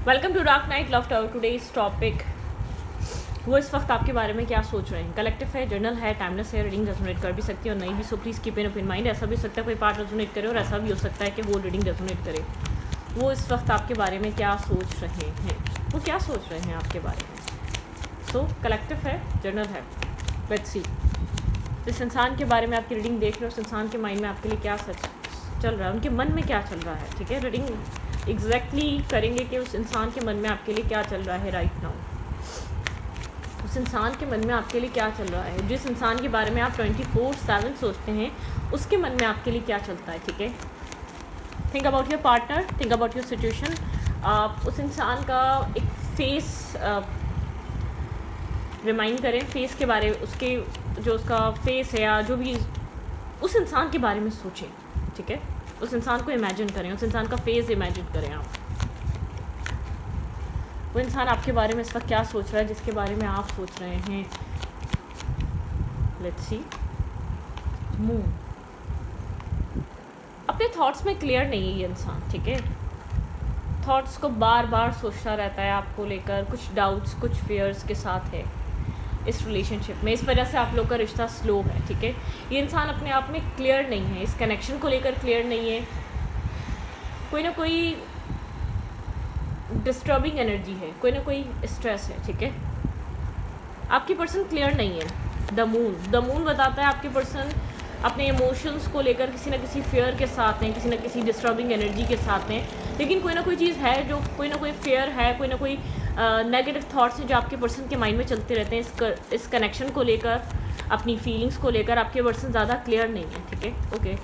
Welcome to dark night love tower. Today's topic, वो इस वक्त आपके बारे में क्या सोच रहे हैं। कलेक्टिव है, जर्नल है, टाइमलेस है, रीडिंग रेजोनेट कर भी सकती है और नहीं भी। So please keep in mind. ऐसा भी हो सकता है कोई पार्ट रेजोनेट करे और ऐसा भी हो सकता है कि वो रीडिंग रेजोनेट करे। वो इस वक्त आपके बारे में क्या सोच रहे हैं, वो क्या सोच रहे हैं आपके बारे में। सो कलेक्टिव है, जर्नल है, लेट्स सी। इस इंसान के बारे में आपकी रीडिंग देख रहे हो, उस इंसान के माइंड में आपके लिए क्या सच चल रहा है, उनके मन में क्या चल रहा है। ठीक है, रीडिंग एग्जैक्टली करेंगे कि उस इंसान के मन में आपके लिए क्या चल रहा है राइट नाउ। उस इंसान के मन में आपके लिए क्या चल रहा है, जिस इंसान के बारे में आप 24/7 सोचते हैं, उसके मन में आपके लिए क्या चलता है। ठीक है, think about your partner, think about your situation. आप उस इंसान का एक फेस रिमाइंड करें, फेस के बारे में, उसके जो उसका फेस है या जो भी उस इंसान के बारे में सोचें। ठीक है, उस इंसान को इमेजिन करें, उस इंसान का फेस इमेजिन करें आप। वो इंसान आपके बारे में इस वक्त क्या सोच रहा है जिसके बारे में आप सोच रहे हैं। Let's see. मून, अपने थॉट्स में क्लियर नहीं है ये इंसान। ठीक है, थॉट्स को बार बार सोचता रहता है आपको लेकर, कुछ डाउट्स, कुछ फियर्स के साथ है इस रिलेशनशिप में। इस वजह से आप लोग का रिश्ता स्लो है। ठीक है, ये इंसान अपने आप में क्लियर नहीं है, इस कनेक्शन को लेकर क्लियर नहीं है। कोई ना कोई डिस्टर्बिंग एनर्जी है, कोई ना कोई स्ट्रेस है। ठीक है, आपकी पर्सन क्लियर नहीं है। द मून बताता है आपके पर्सन अपने इमोशंस को लेकर किसी ना किसी फियर के साथ हैं, किसी ना किसी डिस्टर्बिंग एनर्जी के साथ हैं। लेकिन कोई ना कोई चीज़ है, जो कोई ना कोई फियर है, कोई ना कोई नेगेटिव थॉट्स हैं जो आपके पर्सन के माइंड में चलते रहते हैं। इस कनेक्शन को लेकर, अपनी फीलिंग्स को लेकर आपके पर्सन ज़्यादा क्लियर नहीं है। ठीक है, ओके।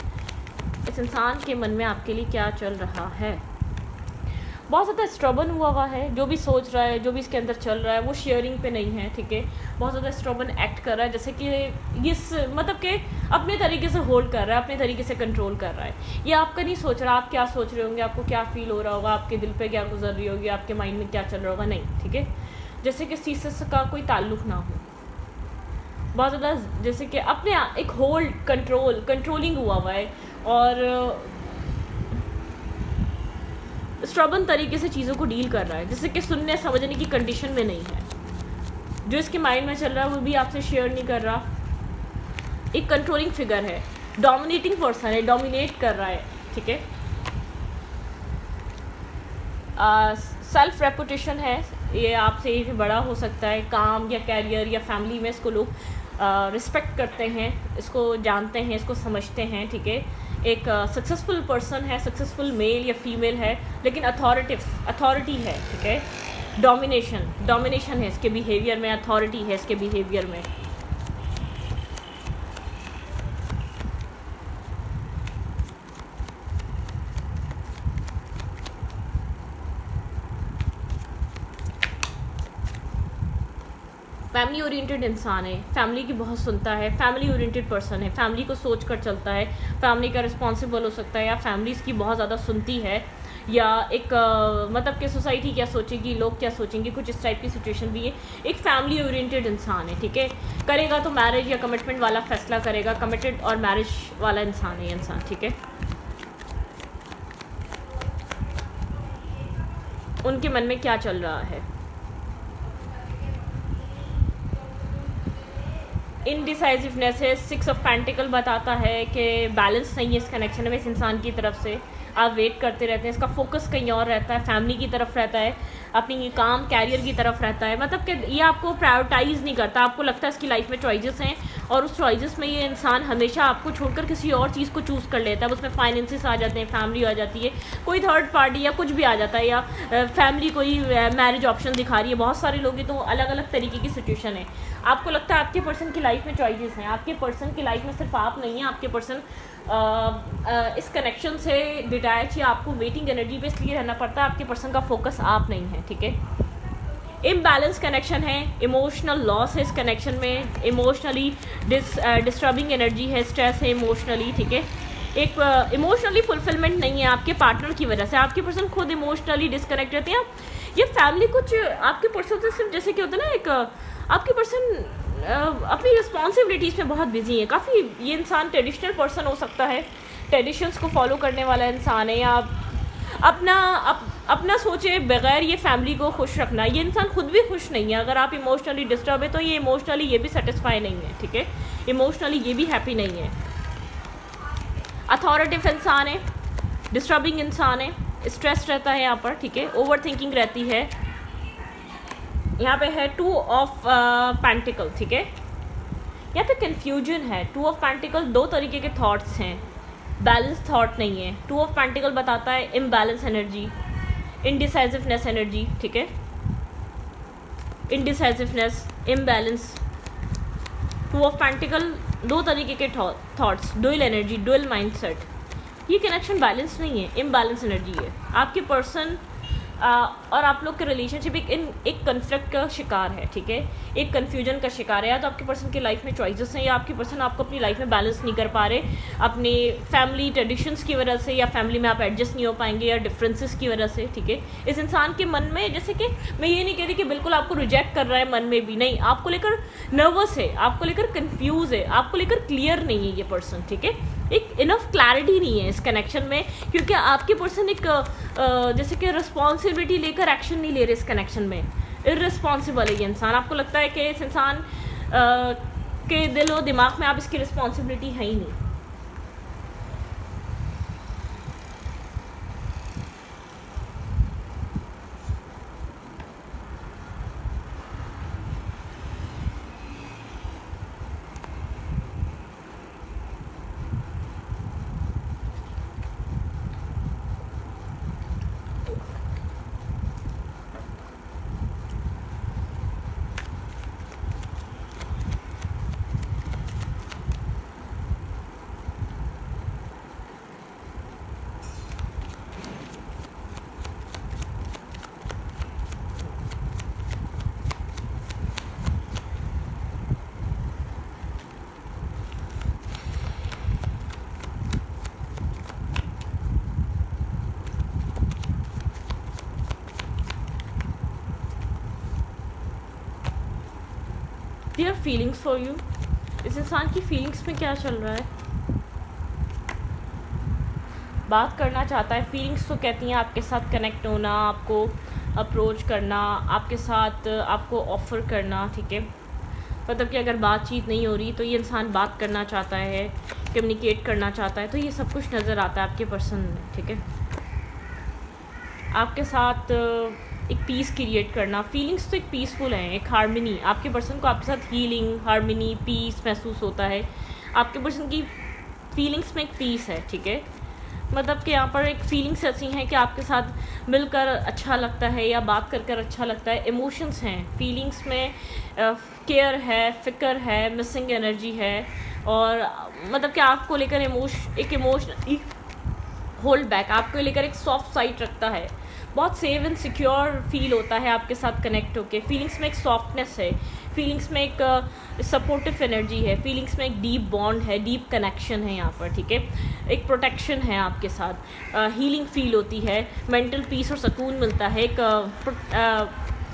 इस इंसान के मन में आपके लिए क्या चल रहा है। बहुत ज़्यादा स्ट्रबन हुआ है, जो भी सोच रहा है, जो भी इसके अंदर चल रहा है, वो शेयरिंग पे नहीं है। ठीक है, बहुत ज़्यादा स्ट्रबन एक्ट कर रहा है, जैसे कि इस मतलब कि अपने तरीके से होल्ड कर रहा है, अपने तरीके से कंट्रोल कर रहा है। ये आपका नहीं सोच रहा, आप क्या सोच रहे होंगे, आपको क्या फील हो रहा होगा, आपके दिल पे क्या गुजर रही होगी, आपके माइंड में क्या चल रहा होगा, नहीं। ठीक है, जैसे कि इस चीज़ से का कोई ताल्लुक़ ना हो। बहुत ज़्यादा जैसे कि अपने एक होल्ड, कंट्रोलिंग हुआ है और स्ट्रबन तरीके से चीज़ों को डील कर रहा है, जैसे कि सुनने समझने की कंडीशन में नहीं है। जो इसके माइंड में चल रहा है वो भी आपसे शेयर नहीं कर रहा। एक कंट्रोलिंग फिगर है, डोमिनेटिंग पर्सन है, डोमिनेट कर रहा है। ठीक है, सेल्फ रेपुटेशन है, ये आपसे ही बड़ा हो सकता है। काम या कैरियर या फैमिली में इसको लोग रिस्पेक्ट करते हैं, इसको जानते हैं, इसको समझते हैं। ठीक है, एक सक्सेसफुल पर्सन है, सक्सेसफुल मेल या फीमेल है, लेकिन अथॉरिटी है। ठीक है, डोमिनेशन है इसके बिहेवियर में, अथॉरिटी है इसके बिहेवियर में। फैमिली ओरिएंटेड इंसान है, फैमिली की बहुत सुनता है, फैमिली ओरिएंटेड पर्सन है, फैमिली को सोच कर चलता है, फैमिली का रिस्पॉन्सिबल हो सकता है, या फैमिली इसकी बहुत ज़्यादा सुनती है, या एक मतलब कि सोसाइटी क्या सोचेगी, लोग क्या सोचेंगे, कुछ इस टाइप की सिचुएशन भी है। एक फैमिली ओरिएंटेड इंसान है। ठीक है, करेगा तो मैरिज या कमिटमेंट वाला फैसला करेगा, कमिटेड और मैरिज वाला इंसान है ये इंसान। ठीक है, उनके मन में क्या चल रहा है। इनडिसाइसिवनेस है, 6 ऑफ पेंटिकल बताता है कि बैलेंस नहीं है इस कनेक्शन में इस इंसान की तरफ से। आप वेट करते रहते हैं, इसका फोकस कहीं और रहता है, फैमिली की तरफ रहता है, अपनी काम कैरियर की तरफ रहता है। मतलब कि ये आपको प्रायोरिटाइज़ नहीं करता। आपको लगता है इसकी लाइफ में चॉइसेस हैं और उस चॉइसेस में ये इंसान हमेशा आपको छोड़कर किसी और चीज़ को चूज़ कर लेता है। उसमें फाइनेंसेस आ जाते हैं, फैमिली आ जाती है, कोई थर्ड पार्टी या कुछ भी आ जाता है, या फैमिली कोई मैरिज ऑप्शन दिखा रही है। बहुत सारे लोग हैं, तो अलग अलग तरीके की सिचुएशन है। आपको लगता है आपके पर्सन की लाइफ में चॉइसेस हैं, आपके पर्सन की लाइफ में सिर्फ आप नहीं है, आपके पर्सन इस कनेक्शन से डिटैच या आपको वेटिंग एनर्जी पे इसलिए रहना पड़ता है, आपके पर्सन का फोकस आप नहीं है। ठीक है, इम्बैलेंस कनेक्शन है, इमोशनल लॉस है इस कनेक्शन में, इमोशनली डिस्टर्बिंग एनर्जी है, स्ट्रेस है इमोशनली। ठीक है, एक इमोशनली फुलफिलमेंट नहीं है आपके पार्टनर की वजह से, आपके पर्सन खुद इमोशनली डिस्कनेक्ट रहते हैं। ये फैमिली कुछ आपके पर्सन से सिर्फ जैसे कि होता है ना, एक आपके पर्सन अपनी रिस्पॉन्सिबिलिटीज़ में बहुत बिजी है काफ़ी। ये इंसान ट्रेडिशनल पर्सन हो सकता है, ट्रेडिशंस को फॉलो करने वाला इंसान है, या अपना सोचे बगैर ये फैमिली को खुश रखना, ये इंसान खुद भी खुश नहीं है। अगर आप इमोशनली डिस्टर्ब है तो ये इमोशनली ये भी सेटिस्फाई नहीं है, ठीक है, इमोशनली ये भी हैप्पी नहीं है। अथॉरिटिव इंसान है, डिस्टर्बिंग इंसान है, स्ट्रेस रहता है यहाँ पर, ठीक है, ओवर थिंकिंग रहती है। यहाँ पे है 2 ऑफ पेंटिकल, ठीक है, यहाँ पे कन्फ्यूजन है। 2 ऑफ पेंटिकल 2 तरीके के थॉट्स हैं, बैलेंस थॉट नहीं है। 2 ऑफ पेंटिकल बताता है इम्बैलेंस एनर्जी, इनडिसाइसिवनेस एनर्जी, ठीक है, इनडिसाइसिवनेस, इम्बैलेंस। 2 ऑफ पेंटिकल 2 तरीके के thoughts, dual energy, dual mindset. ये कनेक्शन बैलेंस नहीं है, इम्बैलेंस एनर्जी है। आपके पर्सन और आप लोग के रिलेशनशिप एक कन्फ्लिक्ट का शिकार है, ठीक है, एक कन्फ्यूजन का शिकार है। या तो आपके पर्सन की लाइफ में चॉइसेस हैं, या आपके पर्सन आपको अपनी लाइफ में बैलेंस नहीं कर पा रहे, अपने फैमिली ट्रेडिशंस की वजह से, या फैमिली में आप एडजस्ट नहीं हो पाएंगे, या डिफरेंसेस की वजह से, ठीक है। इस इंसान के मन में, जैसे कि मैं ये नहीं कहती कि बिल्कुल आपको रिजेक्ट कर रहा है, मन में भी नहीं, आपको लेकर नर्वस है, आपको लेकर कन्फ्यूज़ है, आपको लेकर क्लियर नहीं है ये पर्सन, ठीक है। एक इनफ क्लैरिटी नहीं है इस कनेक्शन में, क्योंकि आपके पर्सन एक जैसे कि रिस्पॉन्सिबिलिटी लेकर एक्शन नहीं ले रहे इस कनेक्शन में। इररिस्पॉन्सिबल है ये इंसान। आपको लगता है कि इस इंसान के दिल और दिमाग में आप इसकी रिस्पॉन्सिबिलिटी है ही नहीं। देयर फीलिंग्स फॉर यू, इस इंसान की फीलिंग्स में क्या चल रहा है, बात करना चाहता है। फीलिंग्स तो कहती हैं आपके साथ कनेक्ट होना, आपको अप्रोच करना, आपके साथ आपको ऑफ़र करना, ठीक है। मतलब कि अगर बातचीत नहीं हो रही तो ये इंसान बात करना चाहता है, कम्युनिकेट करना चाहता है, तो ये सब कुछ नज़र आता है आपके पर्सन में, ठीक है। आपके साथ एक पीस क्रिएट करना, फीलिंग्स तो एक पीसफुल है, एक हार्मनी। आपके पर्सन को आपके साथ हीलिंग, हार्मनी, पीस महसूस होता है। आपके पर्सन की फीलिंग्स में एक पीस है, ठीक है। मतलब कि यहाँ पर एक फीलिंग्स ऐसी हैं कि आपके साथ मिलकर अच्छा लगता है या बात कर कर अच्छा लगता है। इमोशंस हैं, फीलिंग्स में केयर है, फ़िक्र है, मिसिंग एनर्जी है, और मतलब कि आपको लेकर एक इमोशनली होल्ड बैक, आपको लेकर एक सॉफ्ट साइड रखता है। बहुत सेफ एंड सिक्योर फील होता है आपके साथ कनेक्ट होके। फीलिंग्स में एक सॉफ्टनेस है, फीलिंग्स में एक सपोर्टिव एनर्जी है, फीलिंग्स में एक डीप बॉन्ड है, डीप कनेक्शन है यहाँ पर, ठीक है। एक प्रोटेक्शन है आपके साथ, हीलिंग फील होती है, मेंटल पीस और सुकून मिलता है, एक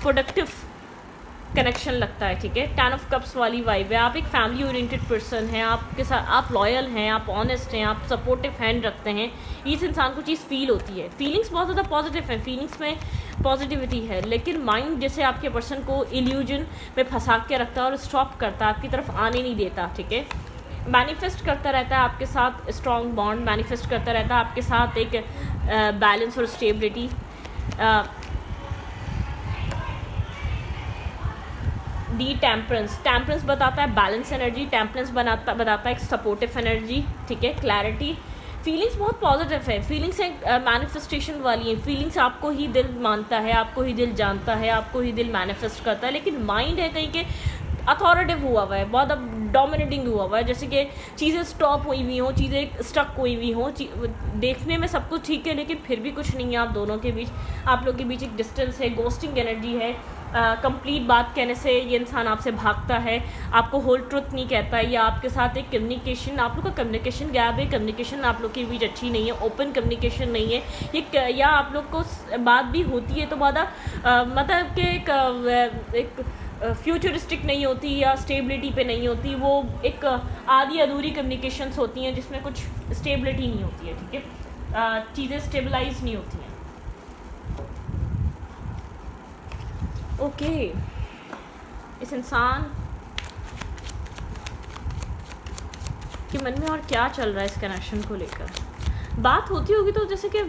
प्रोडक्टिव कनेक्शन लगता है, ठीक है। 10 ऑफ कप्स वाली वाइब है। आप एक फैमिली ओरिएंटेड पर्सन हैं, आपके साथ आप लॉयल हैं, आप ऑनेस्ट हैं, आप सपोर्टिव हैंड रखते हैं। इस इंसान को चीज़ फील होती है। फीलिंग्स बहुत ज़्यादा पॉजिटिव हैं, फीलिंग्स में पॉजिटिविटी है, लेकिन माइंड जैसे आपके पर्सन को इल्यूजन में फंसा के रखता है और स्टॉप करता है, आपकी तरफ आने नहीं देता, ठीक है। मैनिफेस्ट करता रहता है आपके साथ स्ट्रॉन्ग बॉन्ड, मैनिफेस्ट करता रहता है आपके साथ एक बैलेंस और स्टेबिलिटी। डी टेम्परेंस बताता है बैलेंस एनर्जी, टेम्परेंस बताता है एक सपोर्टिव एनर्जी, ठीक है, क्लैरिटी। फीलिंग्स बहुत पॉजिटिव है, फीलिंग्स एक मैनिफेस्टेशन वाली है। फीलिंग्स आपको ही दिल मानता है, आपको ही दिल जानता है, आपको ही दिल मैनिफेस्ट करता है, लेकिन माइंड है कहीं के अथॉरिटिव हुआ हुआ है, बहुत अब डोमिनेटिंग हुआ हुआ है। जैसे कि चीज़ें स्टॉप हुई हुई हों, चीज़ें स्टक हुई हुई हों, देखने में सब कुछ ठीक है लेकिन फिर भी कुछ नहीं है आप दोनों के बीच। आप लोग के बीच एक डिस्टेंस है, गोस्टिंग एनर्जी है। कंप्लीट बात कहने से ये इंसान आपसे भागता है, आपको होल ट्रुथ नहीं कहता है, या आपके साथ एक कम्युनिकेशन, आप लोग का कम्युनिकेशन गैप है, कम्युनिकेशन आप लोग के बीच अच्छी नहीं है, ओपन कम्युनिकेशन नहीं है ये, या आप लोग को बात भी होती है तो मतलब कि एक फ्यूचरिस्टिक नहीं होती या स्टेबिलिटी पे नहीं होती, वो एक आधी अधूरी कम्युनिकेशंस होती हैं जिसमें कुछ स्टेबिलिटी नहीं होती है, ठीक है, चीज़ें स्टेबलाइज नहीं होती हैं। ओके, इस इंसान के मन में और क्या चल रहा है इस कनेक्शन को लेकर? बात होती होगी तो जैसे कि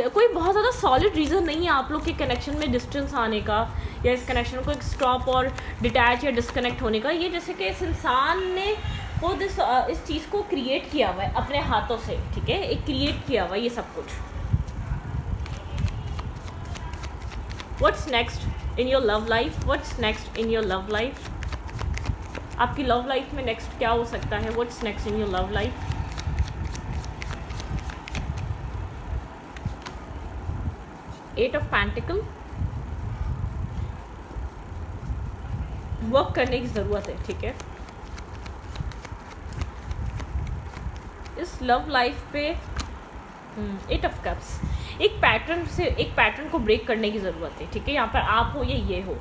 कोई बहुत ज़्यादा सॉलिड रीज़न नहीं है आप लोग के कनेक्शन में डिस्टेंस आने का, या इस कनेक्शन को एक स्टॉप और डिटैच या डिस्कनेक्ट होने का। ये जैसे कि इस इंसान ने खुद इस चीज़ को क्रिएट किया हुआ है अपने हाथों से, ठीक है, एक क्रिएट किया हुआ है ये सब कुछ। What's next in your love life? What's next in your love life? आपकी लव लाइफ में नेक्स्ट क्या हो सकता है? What's next in your love life? Eight of pentacles, work करने की ज़रूरत है, ठीक है। इस लव लाइफ पे एट ऑफ कप्स, एक पैटर्न को ब्रेक करने की ज़रूरत है, ठीक है। यहाँ पर आप हो या ये हो,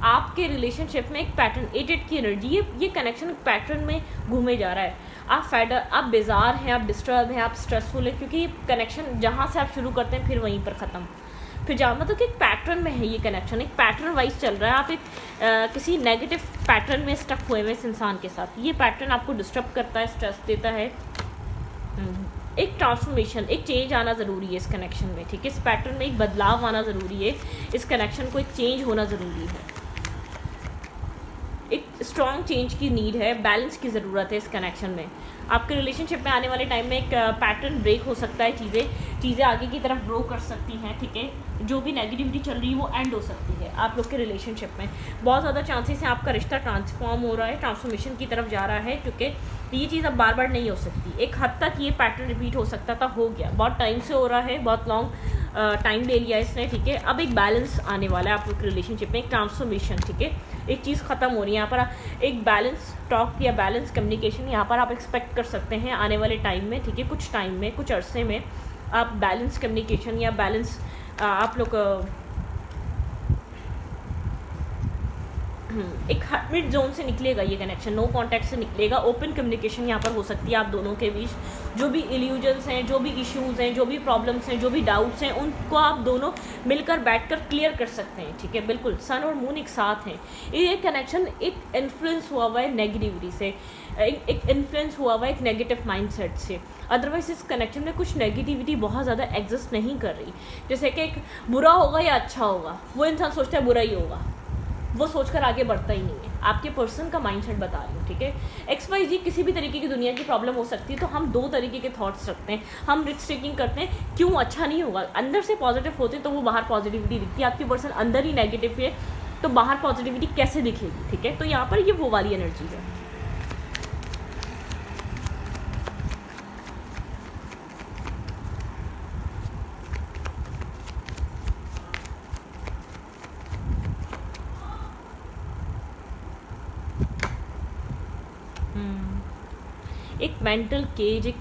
आपके रिलेशनशिप में एक पैटर्न, एट की एनर्जी, ये कनेक्शन पैटर्न में घूमे जा रहा है। आप बेजार हैं, आप डिस्टर्ब हैं, आप स्ट्रेसफुल हैं, क्योंकि कनेक्शन जहाँ से आप शुरू करते हैं फिर वहीं पर ख़त्म, फिर जहाँ मतलब कि एक पैटर्न में है ये कनेक्शन, एक पैटर्न वाइज चल रहा है। आप एक किसी नेगेटिव पैटर्न में स्टक हुए हैं इस इंसान के साथ। ये पैटर्न आपको डिस्टर्ब करता है, स्ट्रेस देता है। एक ट्रांसफॉर्मेशन, एक चेंज आना ज़रूरी है इस कनेक्शन में, ठीक है। इस पैटर्न में एक बदलाव आना ज़रूरी है, इस कनेक्शन को एक चेंज होना ज़रूरी है, एक स्ट्रॉन्ग चेंज की नीड है, बैलेंस की ज़रूरत है इस कनेक्शन में। आपके रिलेशनशिप में आने वाले टाइम में एक पैटर्न ब्रेक हो सकता है, चीज़ें आगे की तरफ ग्रो कर सकती हैं, ठीक है। जो भी नेगेटिविटी चल रही है वो एंड हो सकती है आप लोग के रिलेशनशिप में। बहुत ज़्यादा चांसेस हैं आपका रिश्ता ट्रांसफॉर्म हो रहा है, ट्रांसफॉर्मेशन की तरफ जा रहा है, क्योंकि ये चीज़ अब बार बार नहीं हो सकती। एक हद तक ये पैटर्न रिपीट हो सकता था, हो गया, बहुत टाइम से हो रहा है, बहुत लॉन्ग टाइम ले लिया इसने, ठीक है। अब एक बैलेंस आने वाला है आप लोग के रिलेशनशिप में, एक ट्रांसफॉर्मेशन, ठीक है। एक चीज़ ख़त्म हो रही है यहाँ पर, एक बैलेंस टॉक या बैलेंस कम्युनिकेशन यहाँ पर आप एक्सपेक्ट कर सकते हैं आने वाले टाइम में, ठीक है। कुछ टाइम में, कुछ अरसे में आप बैलेंस कम्युनिकेशन या बैलेंस आप लोग एक मिड जोन से निकलेगा ये कनेक्शन, नो कांटेक्ट से निकलेगा। ओपन कम्युनिकेशन यहाँ पर हो सकती है आप दोनों के बीच। जो भी इल्यूजन्स हैं, जो भी इश्यूज़ हैं, जो भी प्रॉब्लम्स हैं, जो भी डाउट्स हैं, उनको आप दोनों मिलकर बैठकर क्लियर कर सकते हैं, ठीक है। बिल्कुल सन और मून एक साथ हैं। ये कनेक्शन एक इन्फ्लुएंस हुआ हुआ है नेगेटिविटी से, एक इन्फ्लुएंस हुआ हुआ है एक नेगेटिव माइंडसेट से। अदरवाइज इस कनेक्शन में कुछ नेगेटिविटी बहुत ज़्यादा एग्जिस्ट नहीं कर रही। जैसे कि एक बुरा होगा या अच्छा होगा, वो इंसान सोचता है बुरा ही होगा, वो सोचकर आगे बढ़ता ही नहीं है। आपके पर्सन का माइंडसेट बता रही हूँ, ठीक है। XYZ किसी भी तरीके की दुनिया की प्रॉब्लम हो सकती है, तो हम दो तरीके के थॉट्स रखते हैं, हम रिस्क टेकिंग करते हैं, क्यों अच्छा नहीं होगा। अंदर से पॉजिटिव होते तो वो बाहर पॉजिटिविटी दिखती है, आपकी पर्सन अंदर ही नेगेटिव है तो बाहर पॉजिटिविटी कैसे दिखेगी, ठीक है। तो यहाँ पर ये वो वाली एनर्जी है। एक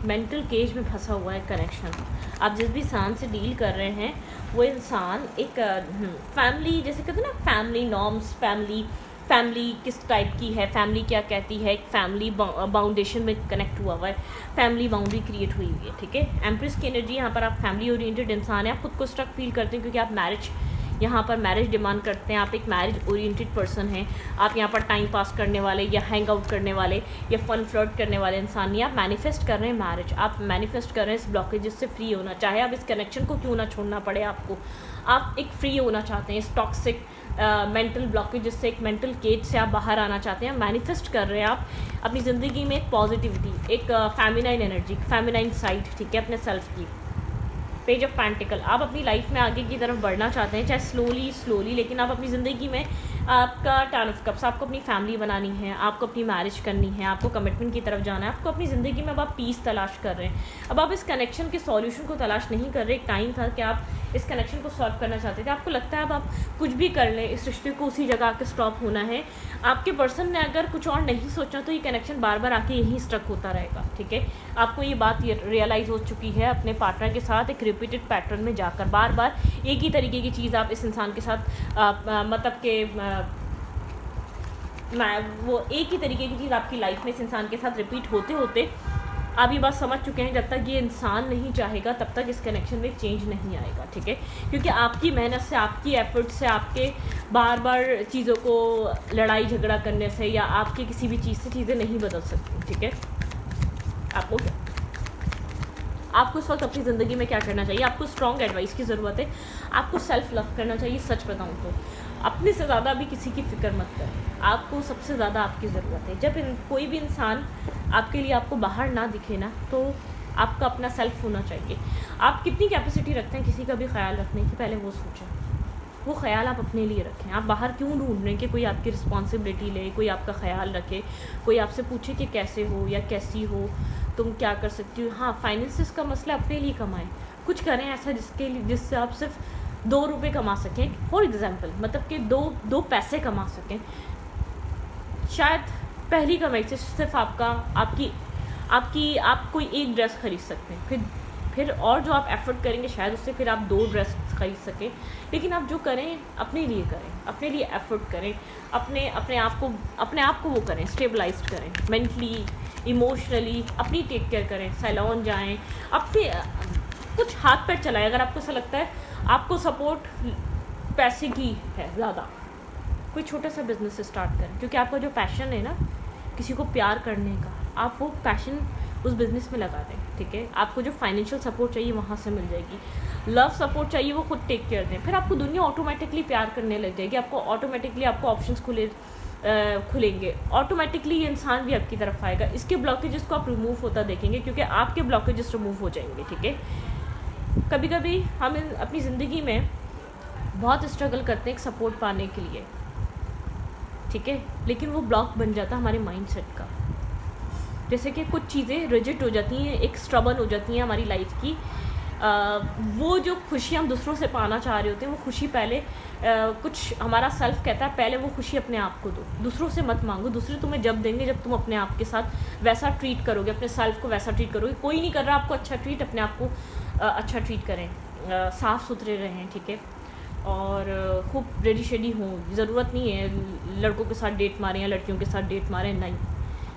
मेंटल केज में फंसा हुआ है कनेक्शन। आप जिस भी इंसान से डील कर रहे हैं वो इंसान एक फैमिली, जैसे कहते हैं ना, फैमिली नॉर्म्स, फैमिली किस टाइप की है, फैमिली क्या कहती है, एक फैमिली बाउंडेशन में कनेक्ट हुआ हुआ है, फैमिली बाउंड्री क्रिएट हुई हुई है, ठीक है। एम्प्रेस की एनर्जी, यहाँ पर आप फैमिली ओरिएंटेड इंसान है, आप खुद को स्ट्रक फील करते हैं क्योंकि आप यहाँ पर मैरिज डिमांड करते हैं, आप एक मैरिज ओरिएंटेड पर्सन हैं। आप यहाँ पर टाइम पास करने वाले या हैंग आउट करने वाले या फन फ्लर्ट करने वाले इंसान नहीं, आप मैनिफेस्ट कर रहे हैं मैरिज, आप मैनिफेस्ट कर रहे हैं इस ब्लॉकेजेस से फ्री होना, चाहे आप इस कनेक्शन को क्यों ना छोड़ना पड़े आपको। आप एक फ्री होना चाहते हैं इस टॉक्सिक मेंटल ब्लॉकेज से, एक मेंटल केज से आप बाहर आना चाहते हैं। मैनिफेस्ट कर रहे हैं आप अपनी ज़िंदगी में एक पॉजिटिविटी, एक फेमिनाइन एनर्जी, फेमिनाइन साइड, ठीक है, अपने सेल्फ की। पेज ऑफ पेंटिकल, आप अपनी लाइफ में आगे की तरफ बढ़ना चाहते हैं, चाहे स्लोली, लेकिन आप अपनी ज़िंदगी में, आपका टर्न ऑफ कप्स, आपको अपनी फैमिली बनानी है, आपको अपनी मैरिज करनी है, आपको कमिटमेंट की तरफ जाना है, आपको अपनी ज़िंदगी में अब आप पीस तलाश कर रहे हैं। अब आप इस कनेक्शन के सॉल्यूशन को तलाश नहीं कर रहे। एक टाइम था कि आप इस कनेक्शन को सॉल्व करना चाहते थे, आपको लगता है अब आप कुछ भी कर लें, इस रिश्ते को उसी जगह आके स्टॉप होना है। आपके पर्सन ने अगर कुछ और नहीं सोचा तो ये कनेक्शन बार बार आके यहीं स्टक होता रहेगा, ठीक है। आपको ये बात रियलाइज़ हो चुकी है अपने पार्टनर के साथ, एक रिपीटेड पैटर्न में जाकर बार बार एक ही तरीके की चीज़ आप इस इंसान के साथ मतलब के वो एक ही तरीके की चीज़ आपकी लाइफ में इस इंसान के साथ रिपीट होते होते आप ये बात समझ चुके हैं, जब तक ये इंसान नहीं चाहेगा तब तक इस कनेक्शन में चेंज नहीं आएगा, ठीक है। क्योंकि आपकी मेहनत से, आपकी एफर्ट से, आपके बार बार चीज़ों को लड़ाई झगड़ा करने से या आपके किसी भी चीज़ से चीज़ें नहीं बदल सकती, ठीक है। आपको इस वक्त अपनी ज़िंदगी में क्या करना चाहिए? आपको स्ट्रॉन्ग एडवाइस की ज़रूरत है। आपको सेल्फ़ लव करना चाहिए। सच बताऊँ तो अपने से ज़्यादा भी किसी की फ़िक्र मत करें। आपको सबसे ज़्यादा आपकी ज़रूरत है। जब कोई भी इंसान आपके लिए आपको बाहर ना दिखे ना, तो आपका अपना सेल्फ़ होना चाहिए। आप कितनी कैपेसिटी रखते हैं किसी का भी ख्याल रखने की, पहले वो सोचें। वो ख्याल आप अपने लिए रखें। आप बाहर क्यों ढूंढ रहे हैं कि कोई आपकी रिस्पॉन्सिबिलिटी ले, कोई आपका ख्याल रखे, कोई आपसे पूछे कि कैसे हो या कैसी हो, तुम क्या कर सकती हो। हाँ, फाइनेंसिस का मसला अपने लिए कमाएं, कुछ करें ऐसा जिससे आप सिर्फ 2 रुपये कमा सकें, फॉर एग्ज़ाम्पल, मतलब कि दो पैसे कमा सकें। शायद पहली कमाई से सिर्फ आप कोई एक ड्रेस खरीद सकते हैं, फिर और जो आप एफ़र्ट करेंगे शायद उससे फिर आप 2 ड्रेस खरीद सकें। लेकिन आप जो करें अपने लिए करें, अपने लिए एफ़र्ट करें, अपने आप को वो करें, स्टेबलाइज्ड करें, मेंटली, इमोशनली अपनी टेक केयर करें। सैलून जाएं, अपने कुछ हाथ पैर चलाएं। अगर आपको ऐसा लगता है आपको सपोर्ट पैसे की है ज़्यादा, कोई छोटा सा बिजनेस स्टार्ट करें, क्योंकि आपका जो पैशन है ना किसी को प्यार करने का, आप वो पैशन उस बिज़नेस में लगा दें, ठीक है। आपको जो फाइनेंशियल सपोर्ट चाहिए वहाँ से मिल जाएगी, लव सपोर्ट चाहिए वो खुद टेक केयर दें, फिर आपको दुनिया ऑटोमेटिकली प्यार करने लग जाएगी। आपको ऑटोमेटिकली आपको ऑप्शंस खुलेंगे, ऑटोमेटिकली ये इंसान भी आपकी तरफ आएगा। इसके ब्लॉकेजेस को आप रिमूव होता देखेंगे, क्योंकि आपके ब्लॉकेजेस रिमूव हो जाएंगे, ठीक है। कभी कभी हम अपनी ज़िंदगी में बहुत स्ट्रगल करते हैं एक सपोर्ट पाने के लिए, ठीक है, लेकिन वो ब्लॉक बन जाता है हमारे माइंडसेट का। जैसे कि कुछ चीज़ें रिजिड हो जाती हैं, एक स्टबर्न हो जाती हैं हमारी लाइफ की। वो जो खुशी हम दूसरों से पाना चाह रहे होते हैं, वो खुशी पहले कुछ हमारा सेल्फ कहता है पहले वो खुशी अपने आप को दो, दूसरों से मत मांगो। दूसरे तुम्हें जब देंगे जब तुम अपने आप के साथ वैसा ट्रीट करोगे, अपने सेल्फ को वैसा ट्रीट करोगे। कोई नहीं कर रहा आपको अच्छा ट्रीट, अपने आप को अच्छा ट्रीट करें, साफ़ सुथरे रहें, ठीक है, और खूब रेडी शेडी हों। ज़रूरत नहीं है लड़कों के साथ डेट मारें या लड़कियों के साथ डेट मारें, नहीं,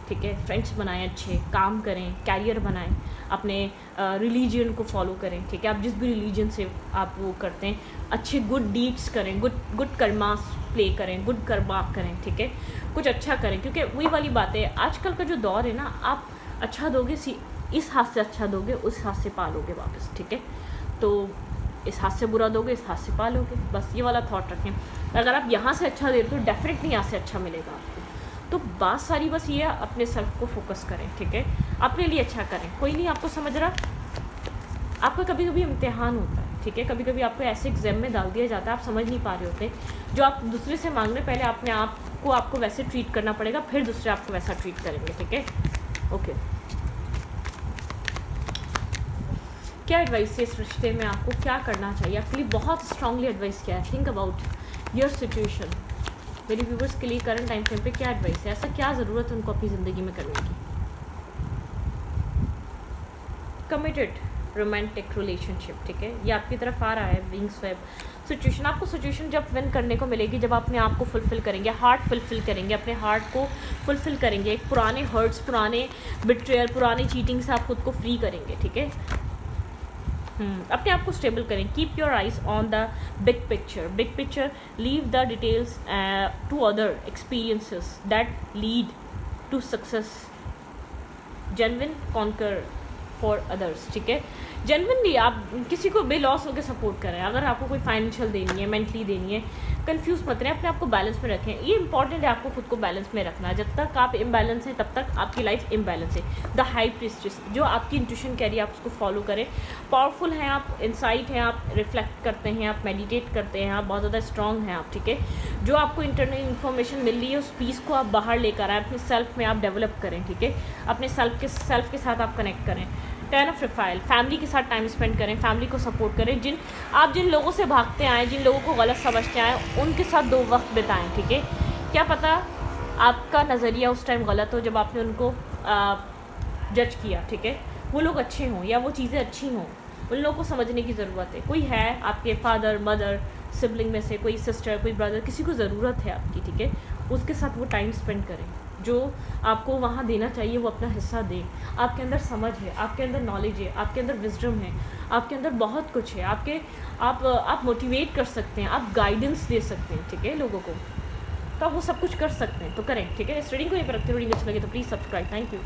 ठीक है। फ्रेंड्स बनाएं, अच्छे काम करें, कैरियर बनाएं, अपने रिलीजन को फॉलो करें, ठीक है। आप जिस भी रिलीजन से आप वो करते हैं, अच्छे गुड डीड्स करें, गुड कर्मा प्ले करें, गुड कर्मा करें, ठीक है, कुछ अच्छा करें। क्योंकि वही वाली बात है, आजकल का जो दौर है ना, आप अच्छा दोगे इस हाथ से अच्छा दोगे, उस हाथ से पालोगे वापस, ठीक है। तो इस हाथ से बुरा दोगे, इस हाथ से पालोगे, बस ये वाला थॉट रखें। अगर आप यहाँ से अच्छा दे रहे हो, डेफिनेटली यहाँ से अच्छा मिलेगा आपको। तो बात सारी बस ये है, अपने सेल्फ को फोकस करें, ठीक है, अपने लिए अच्छा करें। कोई नहीं आपको समझ रहा, आपका कभी कभी इम्तिहान होता है, ठीक है, कभी कभी आपको ऐसे एग्जाम में डाल दिया जाता है, आप समझ नहीं पा रहे होते, जो आप दूसरे से मांग रहे, पहले अपने आप को आपको वैसे ट्रीट करना पड़ेगा, फिर दूसरे आपको वैसा ट्रीट करेंगे, ठीक है। ओके, क्या एडवाइस है इस रिश्ते में, आपको क्या करना चाहिए? आपके लिए बहुत स्ट्रांगली एडवाइस किया है। Think about your situation. मेरे व्यूवर्स के लिए करंट टाइम फ्रेम पे क्या एडवाइस है, ऐसा क्या ज़रूरत है उनको अपनी ज़िंदगी में करने की? कमिटेड रोमांटिक रिलेशनशिप, ठीक है, ये आपकी तरफ आ रहा है। बीइंग स्वैप सिचुएशन, आपको सिचुएशन जब विन करने को मिलेगी जब आप अपने आप को फुलफ़िल करेंगे, हार्ट फुलफ़िल करेंगे, अपने हार्ट को फुलफ़िल करेंगे, एक पुराने हर्ट्स, पुराने बिट्रेयल, पुरानी चीटिंग से आप खुद को फ्री करेंगे, ठीक है। अपने आप को स्टेबल करें। Keep your eyes on the big picture, leave the details to other experiences that lead to success. Genuine concern for others, ठीक है। जेन्युइनली आप किसी को बेलॉस होकर सपोर्ट करें। अगर आपको कोई फाइनेंशियल देनी है, मेंटली देनी है, कंफ्यूज मत रहें, अपने आप को बैलेंस में रखें। ये इंपॉर्टेंट है आपको खुद को बैलेंस में रखना। जब तक आप इम्बैलेंस हैं तब तक आपकी लाइफ इम्बैलेंस है। द हाई प्रीस्टेस, जो आपकी इंट्यूशन कह रही है आप उसको फॉलो करें। पावरफुल हैं आप, इंसाइट हैं आप, रिफ्लेक्ट करते हैं आप, मेडिटेट करते हैं आप, बहुत ज़्यादा स्ट्रॉन्ग हैं आप, ठीक है। जो आपको इंटरनल इन्फॉर्मेशन मिल रही है उस पीस को आप बाहर लेकर आएँ, अपने सेल्फ में आप डेवलप करें, ठीक है। अपने सेल्फ के साथ आप कनेक्ट करें। 10 ऑफ रिफाइल, फैमिली के साथ टाइम स्पेंड करें, फैमिली को सपोर्ट करें। जिन लोगों से भागते आए, जिन लोगों को गलत समझते आए, उनके साथ 2 वक्त बिताएं, ठीक है। क्या पता आपका नज़रिया उस टाइम गलत हो जब आपने उनको जज किया, ठीक है। वो लोग अच्छे हों या वो चीज़ें अच्छी हों, उन लोगों को समझने की ज़रूरत है। कोई है आपके फादर, मदर, सिबलिंग में से कोई सिस्टर, कोई ब्रदर, किसी को ज़रूरत है आपकी, ठीक है, उसके साथ वो टाइम स्पेंड करें। जो आपको वहाँ देना चाहिए वो अपना हिस्सा दें। आपके अंदर समझ है, आपके अंदर नॉलेज है, आपके अंदर विजडम है, आपके अंदर बहुत कुछ है, आप मोटिवेट कर सकते हैं, आप गाइडेंस दे सकते हैं, ठीक है, लोगों को। तो आप वो सब कुछ कर सकते हैं, तो करें, ठीक है। इस रीडिंग को यहीं पर रखते हैं। रीडिंग अच्छी लगे तो प्लीज़ सब्सक्राइब। Thank you.